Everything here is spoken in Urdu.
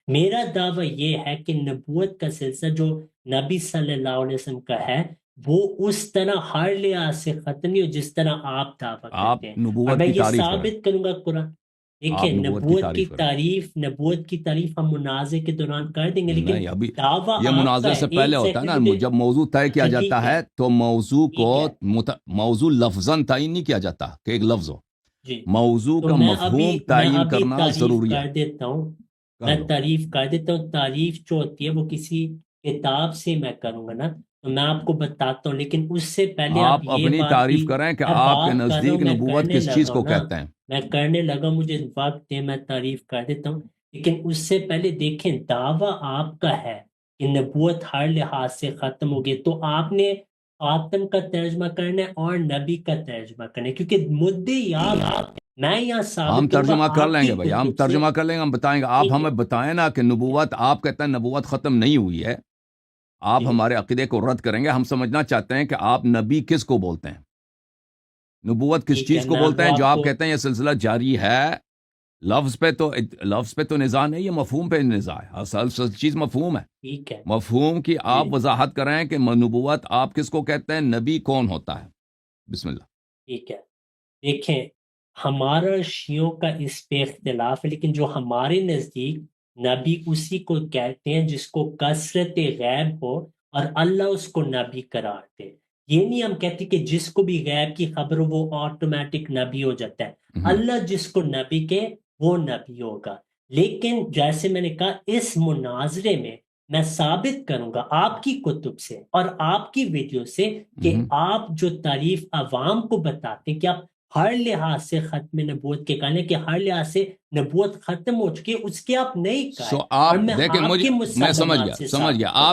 میرا دعویٰ یہ ہے کہ نبوت کا سلسلہ جو نبی صلی اللہ علیہ وسلم کا ہے وہ اس طرح ہر لحاظ سے ختم نہیں ہو جس طرح آپ دعویٰ آپ کرتے ہیں، اور نبوت میں کی یہ تعریف کریں، ثابت کروں گا قرآن. دیکھیں آپ نبوت کی تعریف کریں. نبوت کی تعریف ہم مناظر کے دوران کر دیں گے، لیکن نہیں، ابھی دعویٰ یہ آپ کا مناظر ہے. سے پہلے ایک ہوتا ہے سیکنڈ نا، مجھے، جب موضوع طے کیا اچھا جاتا ٹھیک ہے تو موضوع کو ٹھیک ہے موضوع لفظاً تعین نہیں کیا جاتا کہ ایک لفظ ہو، جی. موضوع تو کا میں مفہوم تعین ابھی کرنا تعریف ضروری ہے. کر دیتا ہوں. کر میں لو. تعریف کر دیتا ہوں. تعریف جو ہوتی ہے وہ کسی کتاب سے میں کروں گا نا، تو میں آپ کو بتاتا ہوں، لیکن اس سے پہلے آپ آپ یہ اپنی بات بھی، تعریف کریں کہ میں آپ کے بات کر رہا ہوں، نزدیک میں نبوت کرنے کس چیز لگا کو ہوں نا، کہتے ہیں. میں کرنے لگا، مجھے وقت دے، میں تعریف کر دیتا ہوں. لیکن اس سے پہلے دیکھیں دعویٰ آپ کا ہے کہ نبوت ہر لحاظ سے ختم ہو گئی، تو آپ نے آتم کا ترجمہ کرنا ہے اور نبی کا ترجمہ کرنا ہے، کیونکہ مدعے یاد آپ، میں یہاں ہم ثابت کروں گا ترجمہ کر آپ لیں کی گے بھائی، ہم کتب سے. ترجمہ کر لیں گے، ہم بتائیں گے. آپ ٹھیک ہے ہمیں بتائیں نا کہ نبوت، آپ کہتے ہیں نبوت ختم نہیں ہوئی ہے، آپ جی ہمارے عقیدے کو رد کریں گے. ہم سمجھنا چاہتے ہیں کہ آپ نبی کس کو بولتے ہیں، نبوت کس ٹھیک ہے، چیز کو میں بولتے وہ ہیں جو آپ آپ کو، کہتے ہیں یہ سلسلہ جاری ہے. لفظ پہ تو نزاع نہیں، یہ مفہوم پہ نزاع ہے. اصل چیز مفہوم ہے. ٹھیک ہے مفہوم کی جی آپ وضاحت کریں کہ نبوت آپ کس کو کہتے ہیں، نبی کون ہوتا ہے. بسم اللہ. ٹھیک ہے. دیکھیں ہمارا شیعوں کا اس پہ اختلاف ہے، لیکن جو ہمارے نزدیک نبی اسی کو کہتے ہیں جس کو کثرت غیب ہو اور اللہ اس کو نبی قرار دے. یہ نہیں ہم کہتے کہ جس کو بھی غیب کی خبر ہو وہ آٹومیٹک نبی ہو جاتا ہے. اللہ جس کو نبی کہ وہ نبی ہوگا. لیکن جیسے میں نے کہا اس مناظرے میں ثابت کروں گا آپ کی کتب سے اور آپ کی ویڈیو سے کہ آپ جو تعریف عوام کو بتاتے ہیں کہ آپ ہر لحاظ سے ختم نبوت کے کہنے کہ ہر لحاظ سے نبوت ختم ہو چکی ہے، اس کے آپ نہیں سو کہے، اور آپ میں دیکھیں، آپ کے میں سمجھ مسلمات سے گیا ثابت آپ